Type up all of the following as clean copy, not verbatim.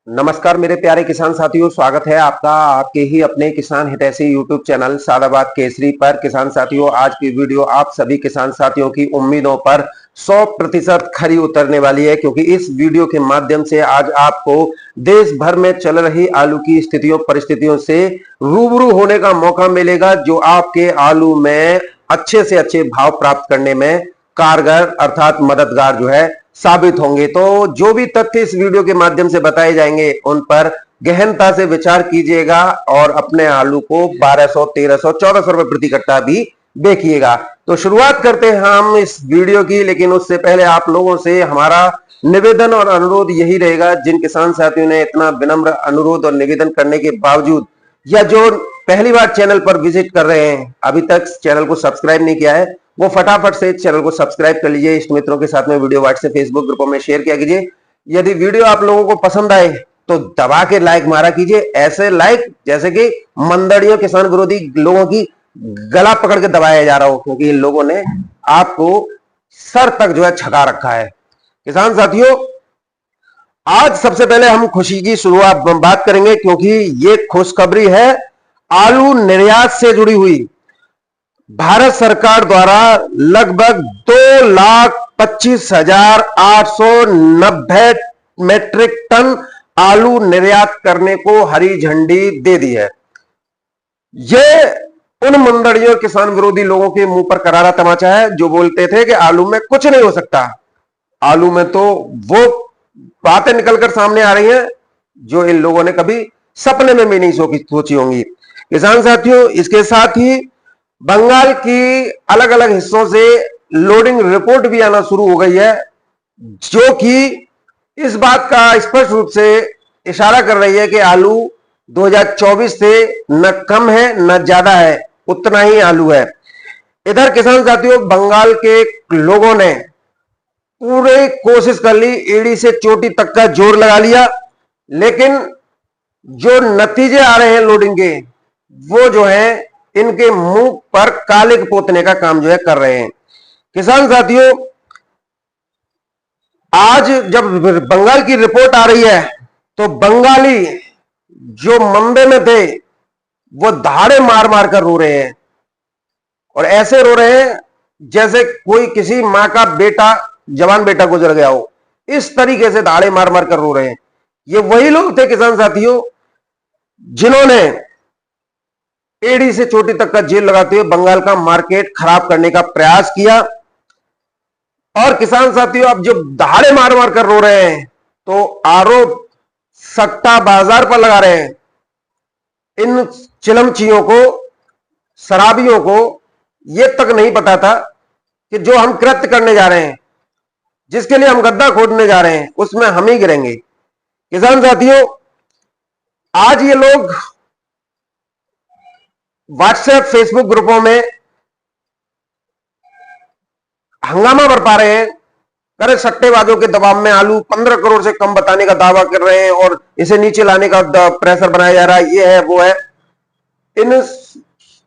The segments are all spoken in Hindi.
नमस्कार मेरे प्यारे किसान साथियों, स्वागत है आपका आपके ही अपने किसान हितैषी यूट्यूब चैनल सादाबाद केसरी पर। किसान साथियों, आज की वीडियो आप सभी किसान साथियों की उम्मीदों पर 100% खरी उतरने वाली है, क्योंकि इस वीडियो के माध्यम से आज आपको देश भर में चल रही आलू की स्थितियों परिस्थितियों से रूबरू होने का मौका मिलेगा, जो आपके आलू में अच्छे से अच्छे भाव प्राप्त करने में कारगर अर्थात मददगार जो है साबित होंगे। तो जो भी तथ्य इस वीडियो के माध्यम से बताए जाएंगे उन पर गहनता से विचार कीजिएगा और अपने आलू को 1200, 1300, 1400 रुपए प्रति कट्टा भी बेचिएगा। तो शुरुआत करते हैं हम इस वीडियो की, लेकिन उससे पहले आप लोगों से हमारा निवेदन और अनुरोध यही रहेगा, जिन किसान साथियों ने इतना विनम्र अनुरोध और निवेदन करने के बावजूद या जो पहली बार चैनल पर विजिट कर रहे हैं, अभी तक चैनल को सब्सक्राइब नहीं किया है, वो फटाफट से चैनल को सब्सक्राइब कर लीजिए। इष्ट मित्रों के साथ में वीडियो व्हाट्सएप फेसबुक ग्रुपों में शेयर किया कीजिए। यदि वीडियो आप लोगों को पसंद आए तो दबा के लाइक मारा कीजिए, ऐसे लाइक जैसे कि मंदड़ियों किसान विरोधी लोगों की गला पकड़ के दबाया जा रहा हो, क्योंकि इन लोगों ने आपको सर तक जो है छका रखा है। किसान साथियों, आज सबसे पहले हम खुशी की शुरुआत बात करेंगे, क्योंकि ये खुशखबरी है आलू निर्यात से जुड़ी हुई। भारत सरकार द्वारा लगभग 2,25,890 मेट्रिक टन आलू निर्यात करने को हरी झंडी दे दी है। यह उन मंदड़ियों किसान विरोधी लोगों के मुंह पर करारा तमाचा है जो बोलते थे कि आलू में कुछ नहीं हो सकता। आलू में तो वो बातें निकलकर सामने आ रही हैं जो इन लोगों ने कभी सपने में भी नहीं सोची होंगी। किसान साथियों, इसके साथ ही बंगाल की अलग अलग हिस्सों से लोडिंग रिपोर्ट भी आना शुरू हो गई है, जो कि इस बात का स्पष्ट रूप से इशारा कर रही है कि आलू 2024 से न कम है न ज्यादा है, उतना ही आलू है। इधर किसान साथियों, बंगाल के लोगों ने पूरी कोशिश कर ली, एड़ी से चोटी तक का जोर लगा लिया, लेकिन जो नतीजे आ रहे हैं लोडिंग के, वो जो है इनके मुंह पर कालिक पोतने का काम जो है कर रहे हैं। किसान साथियों, आज जब बंगाल की रिपोर्ट आ रही है तो बंगाली जो मंबे में थे वो दहाड़े मार मार कर रो रहे हैं, और ऐसे रो रहे हैं जैसे कोई किसी मां का बेटा, जवान बेटा गुजर गया हो। इस तरीके से दहाड़े मार मार कर रो रहे हैं। ये वही लोग थे किसान साथियों जिन्होंने एड़ी से चोटी तक का जेल लगाते हुए बंगाल का मार्केट खराब करने का प्रयास किया। और किसान साथियों, अब जब दहाड़े मार मार कर रो रहे हैं तो आरोप सट्टा बाजार पर लगा रहे हैं। इन चिलमचियों को, शराबियों को यह तक नहीं पता था कि जो हम कृत्य करने जा रहे हैं, जिसके लिए हम गड्ढा खोदने जा रहे हैं, उसमें हम ही गिरेंगे। किसान साथियों, आज ये लोग व्हाट्सएप फेसबुक ग्रुपों में हंगामा बरपा रहे हैं, करे सट्टेबाजों के दबाव में आलू 15 करोड़ से कम बताने का दावा कर रहे हैं और इसे नीचे लाने का प्रेशर बनाया जा रहा है। ये है वो है। इन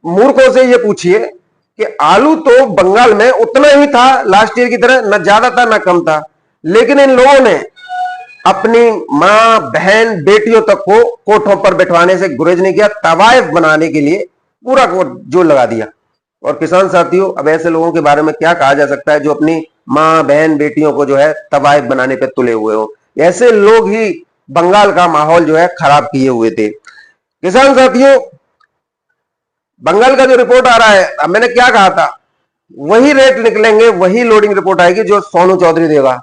मूर्खों से ये पूछिए कि आलू तो बंगाल में उतना ही था लास्ट ईयर की तरह, न ज्यादा था न कम था, लेकिन इन लोगों ने अपनी मां, बहन, बेटियों तक को कोठों पर बैठवाने से गुरेज नहीं किया, तवायफ बनाने के लिए पूरा जोर लगा दिया। और किसान साथियों, अब ऐसे लोगों के बारे में क्या कहा जा सकता है जो अपनी मां, बहन, बेटियों को जो है तवायफ बनाने पे तुले हुए हो। ऐसे लोग ही बंगाल का माहौल जो है खराब किए हुए थे। किसान साथियों, बंगाल का जो रिपोर्ट आ रहा है, अब मैंने क्या कहा था, वही रेट निकलेंगे, वही लोडिंग रिपोर्ट आएगी जो सोनू चौधरी देगा,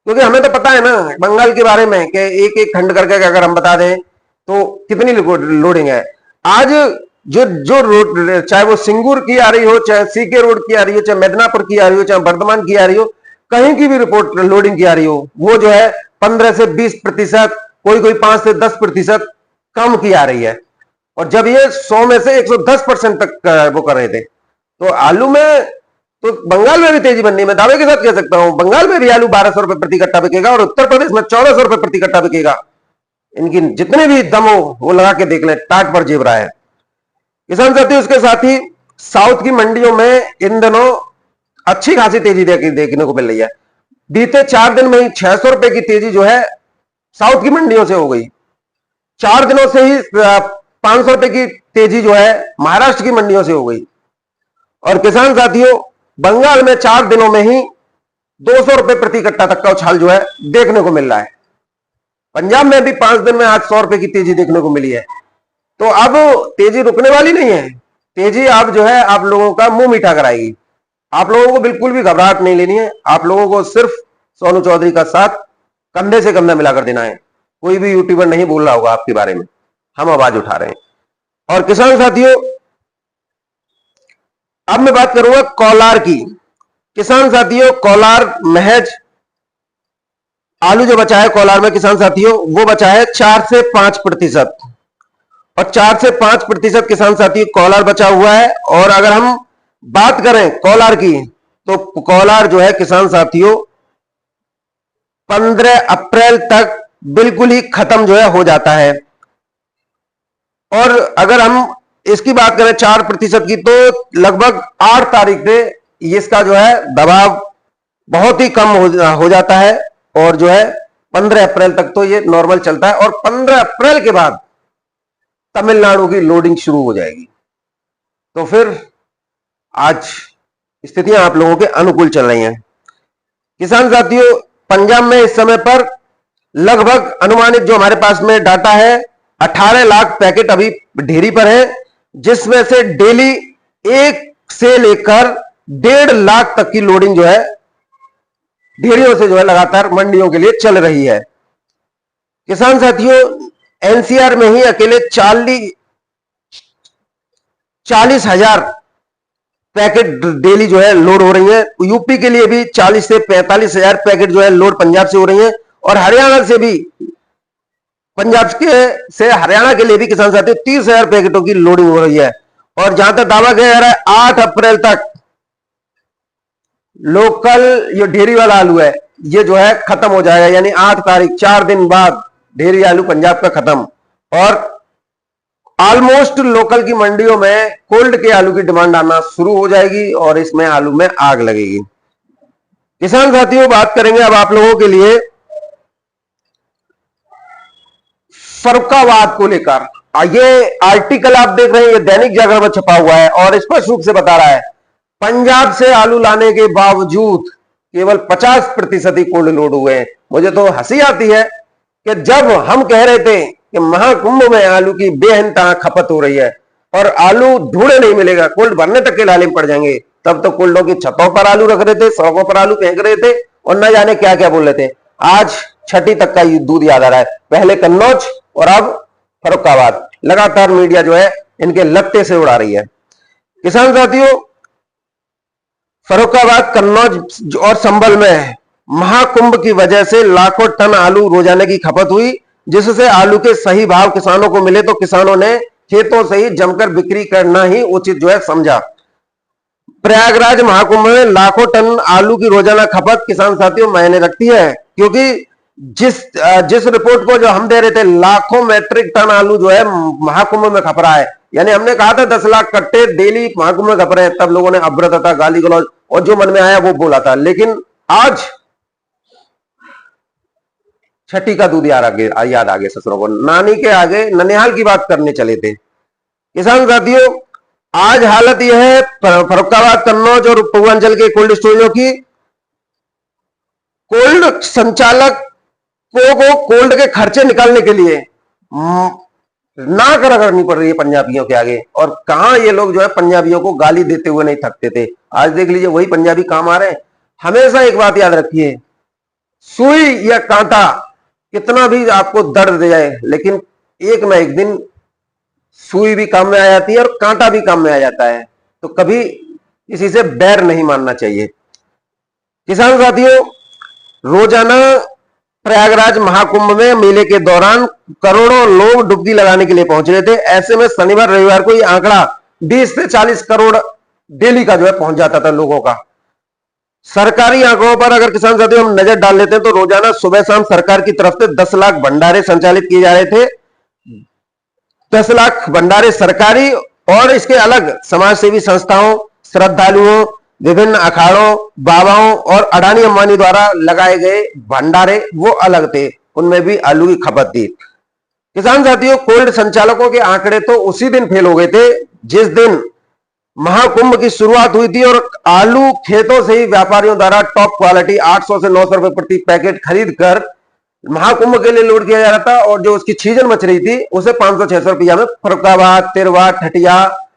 क्योंकि हमें तो पता है ना बंगाल के बारे में कि एक एक खंड करके अगर हम बता दें तो कितनी लोडिंग है। आज जो जो रोड, चाहे वो सिंगूर की आ रही हो, चाहे सीके रोड की आ रही हो, चाहे मेदनापुर की आ रही हो, चाहे बर्धमान की आ रही हो, कहीं की भी रिपोर्ट लोडिंग की आ रही हो, वो जो है 15 से 20%, कोई 5 से 10% कम की आ रही है। और जब ये 100 में से 110% तक वो कर रहे थे, तो आलू में तो बंगाल में भी तेजी बननी, मैं दावे के साथ कह सकता हूं बंगाल में भी आलू 1200 रुपए प्रति कट्टा बिकेगा और उत्तर प्रदेश में 1400 रुपए प्रति कट्टा बिकेगा। इनकी जितने भी दम हो वो लगा के देख लें, टाट पर जेब रहा है। किसान साथियों, उसके साथ ही साउथ की मंडियों में इन दिनों अच्छी खासी तेजी देखने को मिल रही है। बीते 4 दिन में ही 600 रुपए की तेजी जो है साउथ की मंडियों से हो गई। 4 दिनों से ही 500 रुपए की तेजी जो है महाराष्ट्र की मंडियों से हो गई। और किसान साथियों, बंगाल में 4 दिनों में ही 200 रुपए प्रति कट्टा तक का उछाल जो है देखने को मिल रहा है। पंजाब में भी 5 दिन में आज 100 रुपए की तेजी देखने को मिली है। तो अब तेजी रुकने वाली नहीं है। तेजी अब जो है आप लोगों का मुंह मीठा कराएगी। आप लोगों को बिल्कुल भी घबराहट नहीं लेनी है। आप लोगों को सिर्फ सोनू चौधरी का साथ कंधे से कंधा मिलाकर देना है। कोई भी यूट्यूबर नहीं बोल रहा होगा आपके बारे में, हम आवाज उठा रहे हैं। और किसान साथियों, अब मैं बात करूंगा कोलार की। किसान साथियों, कोलार महज आलू जो बचा है कोलार में किसान साथियों, वो बचा है 4 से 5%। और 4 से 5% किसान साथियों कोलार बचा हुआ है। और अगर हम बात करें कोलार की, तो कोलार जो है किसान साथियों 15 अप्रैल तक बिल्कुल ही खत्म जो है हो जाता है। और अगर हम इसकी बात करें 4% की, तो लगभग 8 तारीख से इसका जो है दबाव बहुत ही कम हो जाता है। और जो है 15 अप्रैल तक तो ये नॉर्मल चलता है। और 15 अप्रैल के बाद तमिलनाडु की लोडिंग शुरू हो जाएगी। तो फिर आज स्थितियां आप लोगों के अनुकूल चल रही हैं। किसान साथियों, पंजाब में इस समय पर लगभग अनुमानित जो हमारे पास में डाटा है 18 लाख पैकेट अभी ढेरी पर है, जिसमें से डेली 1 से लेकर 1.5 लाख तक की लोडिंग जो है ढेरियों से जो है लगातार मंडियों के लिए चल रही है। किसान साथियों, एनसीआर में ही अकेले 40,000 पैकेट डेली जो है लोड हो रही है। यूपी के लिए भी 40 से 45,000 पैकेट जो है लोड पंजाब से हो रही है। और हरियाणा से भी, पंजाब के से हरियाणा के लिए भी किसान साथियों 30,000 पैकेटों की लोडिंग हो रही है। और जहां तक दावा किया जा रहा है 8 अप्रैल तक लोकल ये ढेरी वाला आलू है ये जो है खत्म हो जाएगा। यानी 8 तारीख 4 दिन बाद ढेरी आलू पंजाब का खत्म। और ऑलमोस्ट लोकल की मंडियों में कोल्ड के आलू की डिमांड आना शुरू हो जाएगी और इसमें आलू में आग लगेगी। किसान साथियों, बात करेंगे अब आप लोगों के लिए फर्रुखाबाद को लेकर। ये आर्टिकल आप देख रहे हैं, ये दैनिक जागरण में छपा हुआ है और स्पष्ट रूप से बता रहा है पंजाब से आलू लाने के बावजूद केवल 50% ही कोल्ड लोड हुए हैं। मुझे तो हंसी आती है कि जब हम कह रहे थे कि महाकुंभ में आलू की बेहनता खपत हो रही है और आलू ढूंढे नहीं मिलेगा, कोल्ड भरने तक के लाले पड़ जाएंगे, तब तो कोल्डों की छतों पर आलू रख रहे थे, सड़कों पर आलू फेंक रहे थे और न जाने क्या क्या बोल रहे थे। आज छठी तक का दूध याद आ रहा है। पहले कन्नौज और अब फर्रुखाबाद। लगातार मीडिया जो है इनके लत्ते से उड़ा रही है। किसान साथियों, फर्रुखाबाद, कन्नौज और संभल में महाकुंभ की वजह से लाखों टन आलू रोजाना की खपत हुई, जिससे आलू के सही भाव किसानों को मिले तो किसानों ने खेतों से ही जमकर बिक्री करना ही उचित जो है समझा। प्रयागराज महाकुंभ में लाखों टन आलू की रोजाना खपत किसान साथियों मायने रखती है, क्योंकि जिस रिपोर्ट को जो हम दे रहे थे लाखों मैट्रिक टन आलू जो है महाकुंभ में खप रहा है। यानी हमने कहा था 10 लाख कट्टे डेली महाकुंभ में खप रहे हैं, तब लोगों ने अभ्रता, गाली गलौज और जो मन में आया वो बोला था। लेकिन आज छठी का दूध याद आ गया ससुरों को। नानी के आगे ननिहाल की बात करने चले थे। किसान साथियों, आज हालत यह है फर्रुखाबाद, कन्नौज और पूर्वांचल के कोल्ड स्टोरेजों की। कोल्ड संचालक को कोल्ड के खर्चे निकालने के लिए नाक रगड़नी पड़ रही है पंजाबियों के आगे। और कहां ये लोग जो है पंजाबियों को गाली देते हुए नहीं थकते थे। आज देख लीजिए वही पंजाबी काम आ रहे हैं। हमेशा एक बात याद रखिए, सुई या कांटा कितना भी आपको दर्द दे जाए, लेकिन एक ना एक दिन सुई भी काम में आ जाती है और कांटा भी काम में आ जाता है। तो कभी किसी से बैर नहीं मानना चाहिए। किसान साथियों, रोजाना प्रयागराज महाकुंभ में मेले के दौरान करोड़ों लोग डुबकी लगाने के लिए पहुंच रहे थे। ऐसे में शनिवार रविवार को ये आंकड़ा 20 से 40 करोड़ डेली का जो है पहुंच जाता था लोगों का। सरकारी आंकड़ों पर अगर किसान साथियों हम नजर डाल लेते हैं तो रोजाना सुबह शाम सरकार की तरफ से 10 लाख भंडारे संचालित किए जा रहे थे। 10 लाख भंडारे सरकारी और इसके अलग समाजसेवी संस्थाओं, श्रद्धालुओं, विभिन्न अखाड़ों, बाबाओं और अडानी अंबानी द्वारा लगाए गए भंडारे वो अलग थे। उनमें भी आलू की खपत थी। किसान साथियों, कोल्ड संचालकों के आंकड़े तो उसी दिन फेल हो गए थे जिस दिन महाकुंभ की शुरुआत हुई थी और आलू खेतों से ही व्यापारियों द्वारा टॉप क्वालिटी 800 से 900 रुपए प्रति पैकेट खरीद कर महाकुंभ के लिए लोड किया जा रहा था, और जो उसकी सीजन बच रही थी उसे 500-600 रुपया में फरुखाबाद, तिरवा, ठटिया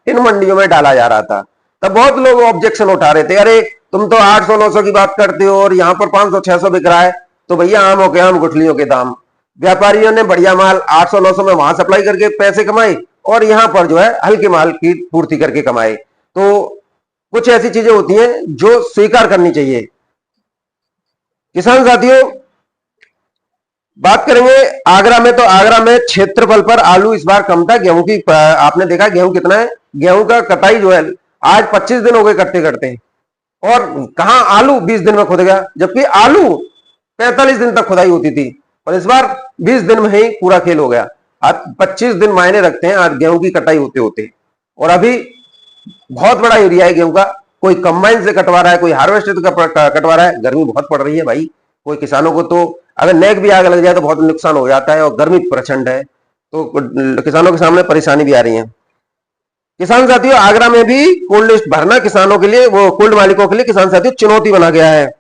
इन मंडियों में डाला जा रहा था। तब बहुत लोग ऑब्जेक्शन उठा रहे थे, अरे तुम तो 800-900 की बात करते हो और यहाँ पर 500-600 बिक रहा है। तो भैया आमों के आम गुठलियों के दाम, व्यापारियों ने बढ़िया माल 800-900 में वहां सप्लाई करके पैसे कमाए और यहां पर जो है हल्के माल की पूर्ति करके कमाए। तो कुछ ऐसी चीजें होती हैं जो स्वीकार करनी चाहिए। किसान साथियों, बात करेंगे आगरा में, तो आगरा में क्षेत्रफल पर आलू इस बार कम था। गेहूं की आपने देखा गेहूं कितना है, गेहूं का कटाई जो है आज 25 दिन हो गए करते करते, और कहां आलू 20 दिन में खुद गया, जबकि आलू 45 दिन तक खुदाई होती थी और इस बार 20 दिन में ही पूरा खेल हो गया। आज 25 दिन मायने रखते हैं आज गेहूं की कटाई होते होते, और अभी बहुत बड़ा एरिया है गेहूं का। कोई कंबाइन से कटवा रहा है, कोई हार्वेस्टर से कटवा रहा है। गर्मी बहुत पड़ रही है भाई, कोई किसानों को तो अगर नेक भी आग लग जाए तो बहुत नुकसान हो जाता है, और गर्मी प्रचंड है तो किसानों के सामने परेशानी भी आ रही है। किसान साथियों, आगरा में भी कोल्ड लिस्ट भरना किसानों के लिए, वो कोल्ड मालिकों के लिए किसान साथियों चुनौती बना गया है।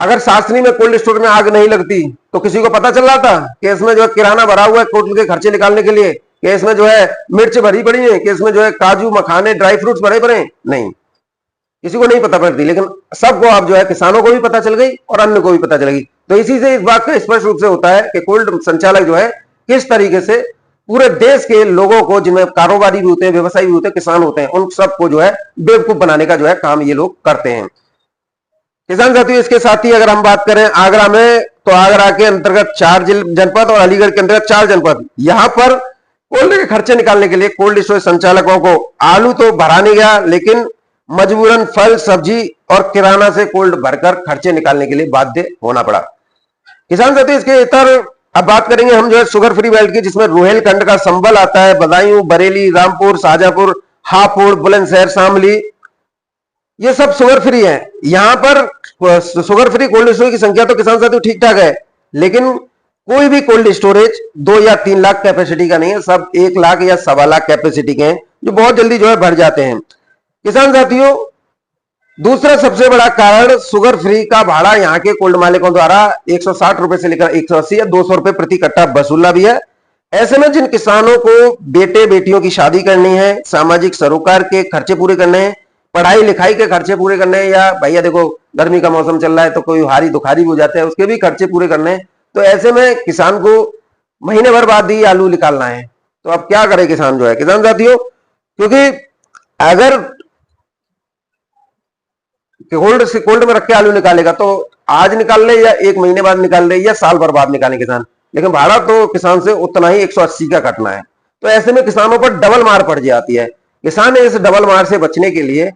अगर सासनी में कोल्ड स्टोर में आग नहीं लगती तो किसी को पता चल रहा था कि इसमें जो है किराना भरा हुआ है कोल्ड के खर्चे निकालने के लिए, कि इसमें जो है मिर्च भरी पड़ी है, कि इसमें जो है काजू मखाने ड्राई फ्रूट्स भरे पड़े, नहीं, किसी को नहीं पता पड़ती। लेकिन सबको अब जो है किसानों को भी पता चल गई और अन्य को भी पता चल गई। तो इसी से इस बात का स्पष्ट रूप से होता है कि कोल्ड संचालक जो है किस तरीके से पूरे देश के लोगों को, जिनमें कारोबारी भी होते हैं, व्यवसायी भी होते हैं, किसान होते हैं, उन सबको जो है बेवकूफ बनाने का जो है काम ये लोग करते हैं। किसान साथियों, इसके साथ ही अगर हम बात करें आगरा में, तो आगरा के अंतर्गत 4 जनपद और अलीगढ़ के अंतर्गत 4 जनपद, यहां पर कोल्ड के खर्चे निकालने के लिए कोल्ड स्टोरेज संचालकों को आलू तो भरा नहीं गया, लेकिन मजबूरन फल, सब्जी और किराना से कोल्ड भरकर खर्चे निकालने के लिए बाध्य होना पड़ा। किसान साथियों, इसके इतर अब बात करेंगे हम जो है शुगर फ्री बेल्ट की, जिसमें रुहेलखंड का संबल आता है, बदायूं, बरेली, रामपुर, शाहजहांपुर, हापुड़, बुलंदशहर, शामली, ये सब शुगर फ्री है। यहां पर शुगर फ्री कोल्ड स्टोरेज की संख्या तो किसान साथियों ठीक ठाक है, लेकिन कोई भी कोल्ड स्टोरेज 2 या 3 लाख कैपेसिटी का नहीं है, सब 1 लाख या 1.25 लाख कैपेसिटी के हैं, जो बहुत जल्दी जो है भर जाते हैं। किसान साथियों, दूसरा सबसे बड़ा कारण शुगर फ्री का भाड़ा यहां के कोल्ड मालिकों द्वारा 160 रुपए से लेकर 180 या 200 रुपए प्रति कट्टा वसूलना भी है। ऐसे में जिन किसानों को बेटे बेटियों की शादी करनी है, सामाजिक सरोकार के खर्चे पूरे करने हैं, पढ़ाई लिखाई के खर्चे पूरे करने हैं, या भैया देखो गर्मी का मौसम चल रहा है तो कोई हारी दुखारी भी हो जाता है, उसके भी खर्चे पूरे करने हैं, तो ऐसे में किसान को महीने भर बाद ही आलू निकालना है। तो अब क्या करे किसान जो है, किसान साथियों, क्योंकि अगर कोल्ड में रख के आलू निकालेगा तो आज निकाल ले या 1 महीने बाद निकाल ले या साल भर बाद निकाले किसान, लेकिन भाड़ा तो किसान से उतना ही 180 का कटना है। तो ऐसे में किसानों पर डबल मार पड़ जाती है। किसान इस डबल मार से बचने के लिए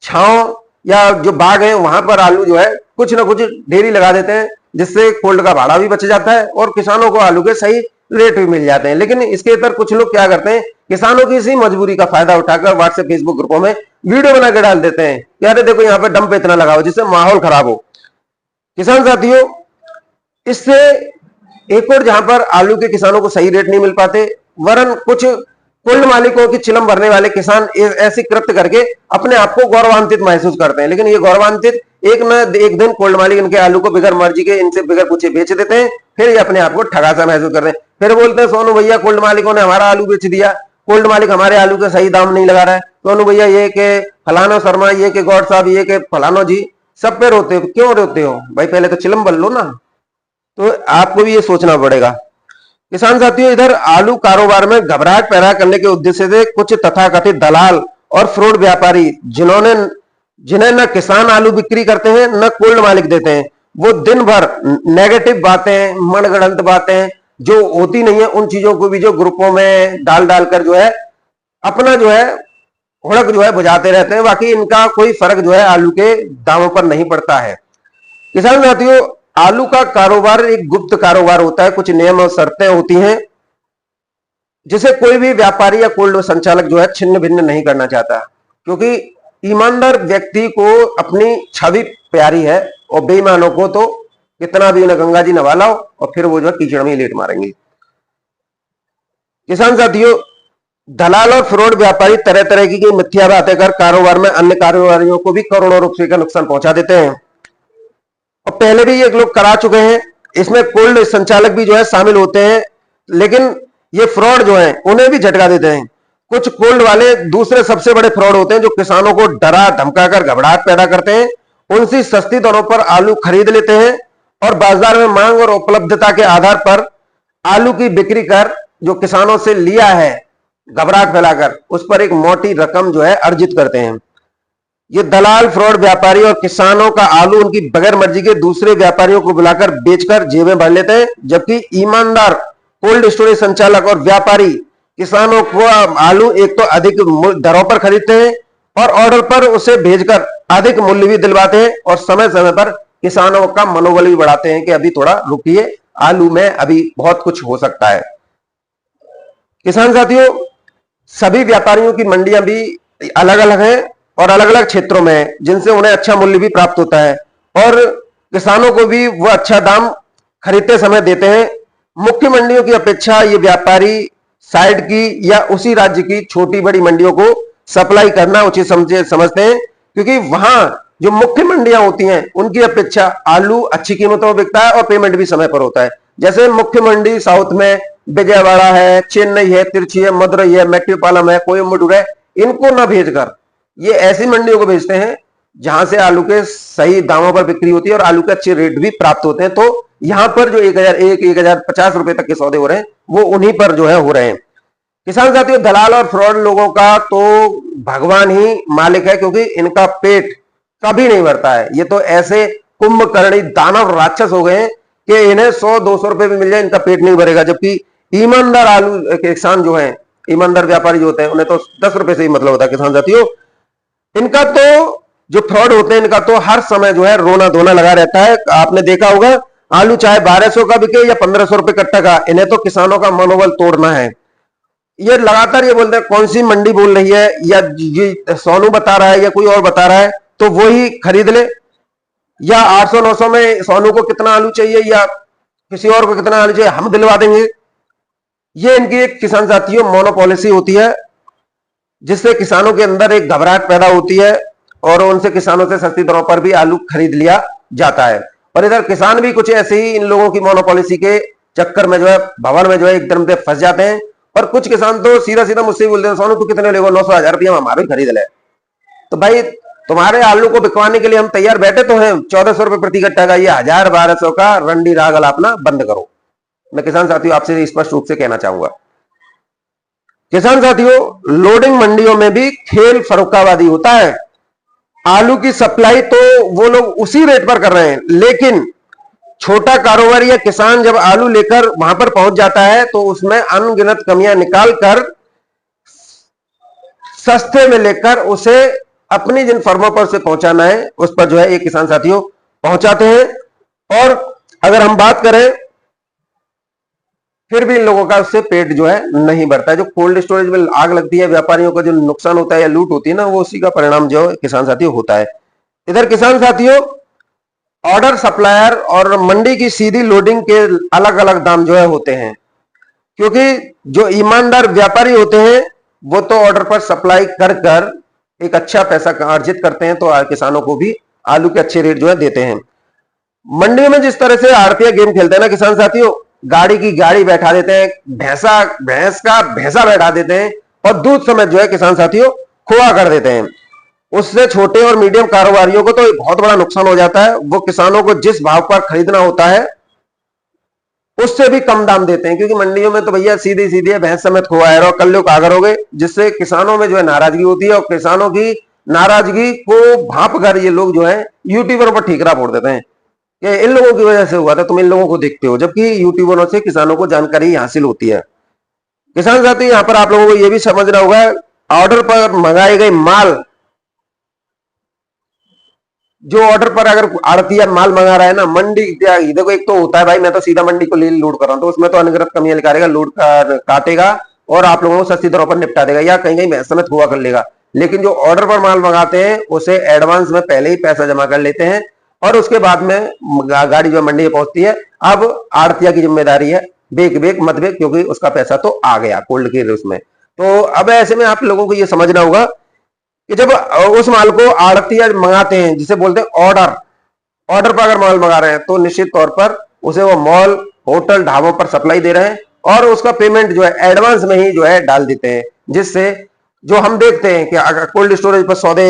छांव या जो बाग है वहां पर आलू जो है कुछ ना कुछ ढेरी लगा देते हैं, जिससे कोल्ड का भाड़ा भी बच जाता है और किसानों को आलू के सही रेट भी मिल जाते हैं। लेकिन इसके इतर कुछ लोग क्या करते हैं, किसानों की इसी मजबूरी का फायदा उठाकर व्हाट्सएप फेसबुक ग्रुपों में वीडियो बना के डाल देते हैं, यार देखो यहाँ पे डंप इतना लगाओ जिससे माहौल खराब हो। किसान साथियों, इससे एक और जहां पर आलू के किसानों को सही रेट नहीं मिल पाते, वरन कुछ कोल्ड मालिकों की चिलम भरने वाले किसान ऐसी कृत्य करके अपने आप को गौरवान्वित महसूस करते हैं। लेकिन ये गौरवान्वित एक न एक दिन कोल्ड मालिक इनके आलू को बिगर मर्जी के, इनसे बिगर पूछे बेच देते हैं, फिर ये अपने आप को ठगासा महसूस करते हैं। फिर बोलते हैं सोनू भैया कोल्ड मालिकों ने हमारा आलू बेच दिया, कोल्ड मालिक हमारे आलू का सही दाम नहीं लगा रहा है। सोनू भैया ये के फलानो शर्मा, ये के गौड साहब, ये के फलानो जी, सब पे रोते हो, क्यों रोते हो भाई, पहले तो चिलम बन लो ना। तो आपको भी ये सोचना पड़ेगा। किसान साथियों, इधर आलू कारोबार में घबराहट पैदा करने के उद्देश्य से कुछ तथाकथित दलाल और फ्रॉड व्यापारी, जिन्हें न किसान आलू बिक्री करते हैं न कोल्ड मालिक देते हैं, वो दिन भर नेगेटिव बातें, मनगढ़ंत बातें जो होती नहीं है उन चीजों को भी जो ग्रुपों में डाल डालकर जो है अपना जो है हुड़क जो है बुझाते रहते हैं। बाकी इनका कोई फर्क जो है आलू के दामों पर नहीं पड़ता है। किसान साथियों, आलू का कारोबार एक गुप्त कारोबार होता है, कुछ नियम और शर्तें होती हैं जिसे कोई भी व्यापारी या कोल्ड संचालक जो है छिन्न भिन्न नहीं करना चाहता, क्योंकि ईमानदार व्यक्ति को अपनी छवि प्यारी है और बेईमानों को तो कितना भी उन्हें गंगा जी नहवा लाओ और फिर वो जो है कीचड़ में लेट मारेंगे। किसान साथियों, दलाल और फ्रॉड व्यापारी तरह तरह की मिथ्या बातें कर कारोबार में अन्य कारोबारियों को भी करोड़ों रुपए का नुकसान पहुंचा देते हैं और पहले भी ये लोग करा चुके हैं। इसमें कोल्ड संचालक भी जो है शामिल होते हैं, लेकिन ये फ्रॉड जो है उन्हें भी झटका देते हैं। कुछ कोल्ड वाले दूसरे सबसे बड़े फ्रॉड होते हैं जो किसानों को डरा धमकाकर घबराहट पैदा करते हैं, उनसे सस्ती दरों पर आलू खरीद लेते हैं और बाजार में मांग और उपलब्धता के आधार पर आलू की बिक्री कर जो किसानों से लिया है घबराहट फैलाकर उस पर एक मोटी रकम जो है अर्जित करते हैं। ये दलाल, फ्रॉड व्यापारी और किसानों का आलू उनकी बगैर मर्जी के दूसरे व्यापारियों को बुलाकर बेचकर जेबें भर लेते हैं, जबकि ईमानदार कोल्ड स्टोरेज संचालक और व्यापारी किसानों को आलू एक तो अधिक दरों पर खरीदते हैं और ऑर्डर पर उसे भेजकर अधिक मूल्य भी दिलवाते हैं और समय समय पर किसानों का मनोबल भी बढ़ाते हैं कि अभी थोड़ा रुकिए, आलू में अभी बहुत कुछ हो सकता है। किसान साथियों, सभी व्यापारियों की मंडियां भी अलग अलग हैं और अलग अलग क्षेत्रों में हैं, जिनसे उन्हें अच्छा मूल्य भी प्राप्त होता है और किसानों को भी वो अच्छा दाम खरीदते समय देते हैं। मुख्य मंडियों की अपेक्षा ये व्यापारी साइड की या उसी राज्य की छोटी बड़ी मंडियों को सप्लाई करना उचित समझते हैं, क्योंकि वहां जो मुख्य मंडियां होती हैं उनकी अपेक्षा आलू अच्छी कीमतों में बिकता है और पेमेंट भी समय पर होता है। जैसे मुख्य मंडी साउथ में विजयवाड़ा है, चेन्नई है, तिरुचि है, मदुरई है, मेट्टीपालम है, कोयम्बटूर है, इनको ना भेजकर ये ऐसी मंडियों को भेजते हैं जहां से आलू के सही दामों पर बिक्री होती है और आलू के अच्छे रेट भी प्राप्त होते हैं। तो यहां पर जो 1050 रुपए तक के सौदे हो रहे हैं वो उन्हीं पर जो है हो रहे हैं। किसान साथियों, दलाल और फ्रॉड लोगों का तो भगवान ही मालिक है, क्योंकि इनका पेट कभी नहीं भरता है। ये तो ऐसे कुंभकर्णी दानव राक्षस हो गए हैं कि इन्हें 100-200 रुपए भी मिल जाए इनका पेट नहीं भरेगा, जबकि ईमानदार आलू किसान जो है, ईमानदार व्यापारी जो होते हैं उन्हें तो 10 रुपए से ही मतलब होता है। किसान साथियों, इनका तो जो फ्रॉड होते हैं इनका तो हर समय जो है रोना धोना लगा रहता है। आपने देखा होगा आलू चाहे 1200 का बिके या 1500 रुपए कट्टा का, इन्हें तो किसानों का मनोबल तोड़ना है। ये लगातार ये बोलते हैं कौन सी मंडी बोल रही है या ये सोनू बता रहा है या कोई और बता रहा है तो वो ही खरीद ले, या 800-900 में सोनू को कितना आलू चाहिए या किसी और को कितना आलू चाहिए हम दिलवा देंगे। ये इनकी एक किसान साथियों मोनोपॉलिसी होती है, जिससे किसानों के अंदर एक घबराहट पैदा होती है और उनसे किसानों से सस्ती दरों पर भी आलू खरीद लिया जाता है। और इधर किसान भी कुछ ऐसे ही इन लोगों की मोनोपॉलिसी के चक्कर में जो है भवन में जो है एकदम से फंस जाते हैं। और कुछ किसान तो सीधा सीधा मुझसे बोलते हैं सोनू तू कितने लेगो, 900-1000 रुपया हमारे खरीद ले। तो भाई तुम्हारे आलू को बिकवाने के लिए हम तैयार बैठे तो हैं, 1400 रुपए प्रति कट्टा का ये 1000-1200 का रंडी राग अलापना बंद करो। मैं किसान साथियों आपसे स्पष्ट रूप से कहना चाहूंगा। किसान साथियों, लोडिंग मंडियों में भी खेल फरोख्ताबादी होता है। आलू की सप्लाई तो वो लोग उसी रेट पर कर रहे हैं, लेकिन छोटा कारोबारी या किसान जब आलू लेकर वहां पर पहुंच जाता है तो उसमें अनगिनत कमियां निकालकर सस्ते में लेकर उसे अपनी जिन फर्मों पर उसे पहुंचाना है उस पर जो है ये किसान साथियों पहुंचाते हैं। और अगर हम बात करें फिर भी इन लोगों का उससे पेट जो है नहीं भरता है। जो कोल्ड स्टोरेज में आग लगती है, व्यापारियों का जो नुकसान होता है या लूट होती है ना, वो उसी का परिणाम जो किसान साथियों होता है। इधर किसान साथियों ऑर्डर सप्लायर और मंडी की सीधी लोडिंग के अलग अलग दाम जो है होते हैं, क्योंकि जो ईमानदार व्यापारी होते हैं वो तो ऑर्डर पर सप्लाई कर कर एक अच्छा पैसा अर्जित करते हैं, तो किसानों को भी आलू के अच्छे रेट जो है देते हैं। मंडियों में जिस तरह से आड़तिया गेम खेलते हैं ना किसान साथियों, गाड़ी की गाड़ी बैठा देते हैं, भैंस का भैंसा बैठा देते हैं और दूध समेत जो है किसान साथियों खोआ कर देते हैं। उससे छोटे और मीडियम कारोबारियों को तो एक बहुत बड़ा नुकसान हो जाता है। वो किसानों को जिस भाव पर खरीदना होता है उससे भी कम दाम देते हैं, क्योंकि मंडियों में तो भैया सीधी सीधी भैंस समेत खोआ है और कल्लो कागर हो गए, जिससे किसानों में जो है नाराजगी होती है और किसानों की नाराजगी को भाप कर ये लोग जो है यूट्यूबर पर ठीकरा फोड़ देते हैं कि इन लोगों की वजह से हुआ था, तुम इन लोगों को देखते हो, जबकि यूट्यूबरों से किसानों को जानकारी हासिल होती है। किसान साथी यहां पर आप लोगों को यह भी समझना होगा, ऑर्डर पर मंगाए गए माल, जो ऑर्डर पर अगर आड़तिया माल मंगा रहा है ना, मंडी देखो एक तो होता है भाई मैं तो सीधा मंडी को ले लोड कर रहा हूं, तो उसमें तो अनगिनत कमियां निकालेगा, लोड काटेगा और आप लोगों को सस्ती दरों पर निपटा देगा या कहीं कहीं समेत हुआ कर लेगा। लेकिन जो ऑर्डर पर माल मंगाते हैं उसे एडवांस में पहले ही पैसा जमा कर लेते हैं और उसके बाद में गाड़ी जो मंडी में पहुंचती है। अब आड़तिया की जिम्मेदारी है, बेच बेच मत बेच, क्योंकि उसका पैसा तो आ गया कोल्ड के उसमें। तो अब ऐसे में आप लोगों को ये समझना होगा कि जब उस माल को आड़तिया मंगाते हैं, जिसे बोलते हैं ऑर्डर, ऑर्डर पर अगर माल मंगा रहे हैं तो निश्चित तौर पर उसे वो मॉल, होटल, ढाबों पर सप्लाई दे रहे हैं और उसका पेमेंट जो है एडवांस में ही जो है डाल देते हैं, जिससे जो हम देखते हैं कि अगर कोल्ड स्टोरेज पर सौदे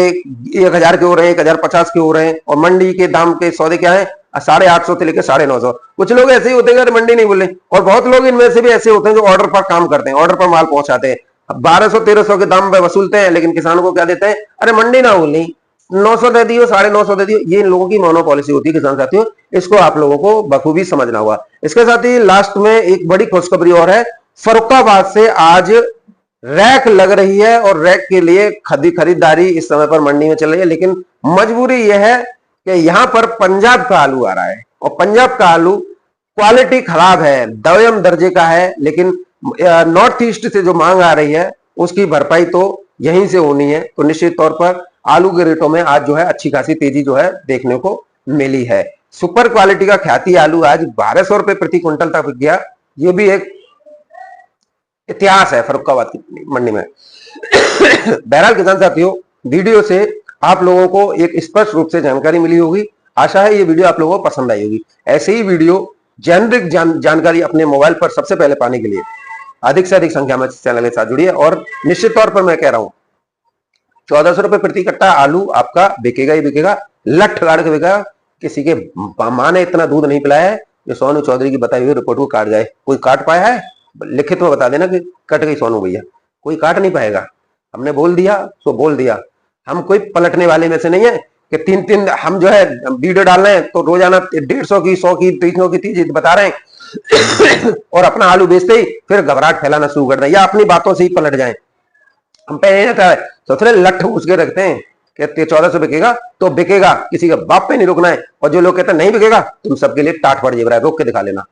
1000 के हो रहे हैं, 1050 के हो रहे हैं, और मंडी के दाम के सौदे क्या है 850 से लेकर 950। कुछ लोग ऐसे ही होते हैं, मंडी नहीं बोले, और बहुत लोग इनमें से भी ऐसे होते हैं जो ऑर्डर पर काम करते हैं, ऑर्डर पर माल पहुंचाते हैं, 1200-1300 के दाम पे वसूलते हैं, लेकिन किसानों को क्या देते हैं, अरे मंडी ना बोलनी, 900 दे दियो, 950 दे दियो। ये इन लोगों की मोनो पॉलिसी होती है किसान साथियों, इसको आप लोगों को बखूबी समझना होगा। इसके साथ ही लास्ट में एक बड़ी खुशखबरी और है, फर्रुखाबाद से आज रैक लग रही है और रैक के लिए खरीदारी इस समय पर मंडी में चल रही है, लेकिन मजबूरी यह है कि यहां पर पंजाब का आलू आ रहा है और पंजाब का आलू क्वालिटी खराब है, दयम दर्जे का है, लेकिन नॉर्थ ईस्ट से जो मांग आ रही है उसकी भरपाई तो यहीं से होनी है। तो निश्चित तौर पर आलू के रेटों में आज जो है अच्छी खासी तेजी जो है देखने को मिली है। सुपर क्वालिटी का ख्याति आलू आज 1200 रुपए प्रति क्विंटल तक बिक गया। ये भी एक इतिहास है फर्रुखाबाद की मंडी में। बहरहाल किसान साथियों, वीडियो से आप लोगों को एक स्पष्ट रूप से जानकारी मिली होगी। आशा है ये वीडियो आप लोगों को पसंद आई होगी। ऐसे ही वीडियो जेनरिक जानकारी अपने मोबाइल पर सबसे पहले पाने के लिए अधिक से अधिक संख्या में चैनल के साथ जुड़िए। और निश्चित तौर पर मैं कह रहा हूं 1400 रुपए प्रति कट्टा आलू आपका बिकेगा ही बिकेगा, लठ गाड़ के बिकेगा। किसी के मां ने इतना दूध नहीं पिलाया है जो सोनू चौधरी की बताई हुई रिपोर्ट को काट जाए। कोई काट पाया है? लिखित में बता देना कि कट गई सोनू भैया, कोई काट नहीं पाएगा। हमने बोल दिया तो बोल दिया। हम कोई पलटने वाले में से नहीं है कि तीन हम जो है वीडियो डाल रहे हैं तो रोजाना 150 की, 100 की, 300 की चीज बता रहे हैं और अपना आलू बेचते ही फिर घबराहट फैलाना शुरू कर दें या अपनी बातों से ही पलट जाएं। हम पहले रहता है सोचते लठ उसके रखते हैं कि 1400 बिकेगा तो बिकेगा, किसी का बाप पे नहीं रुकना है। और जो लोग कहते हैं नहीं बिकेगा, तुम सबके लिए टाट पड़ जाए, रोक के दिखा लेना।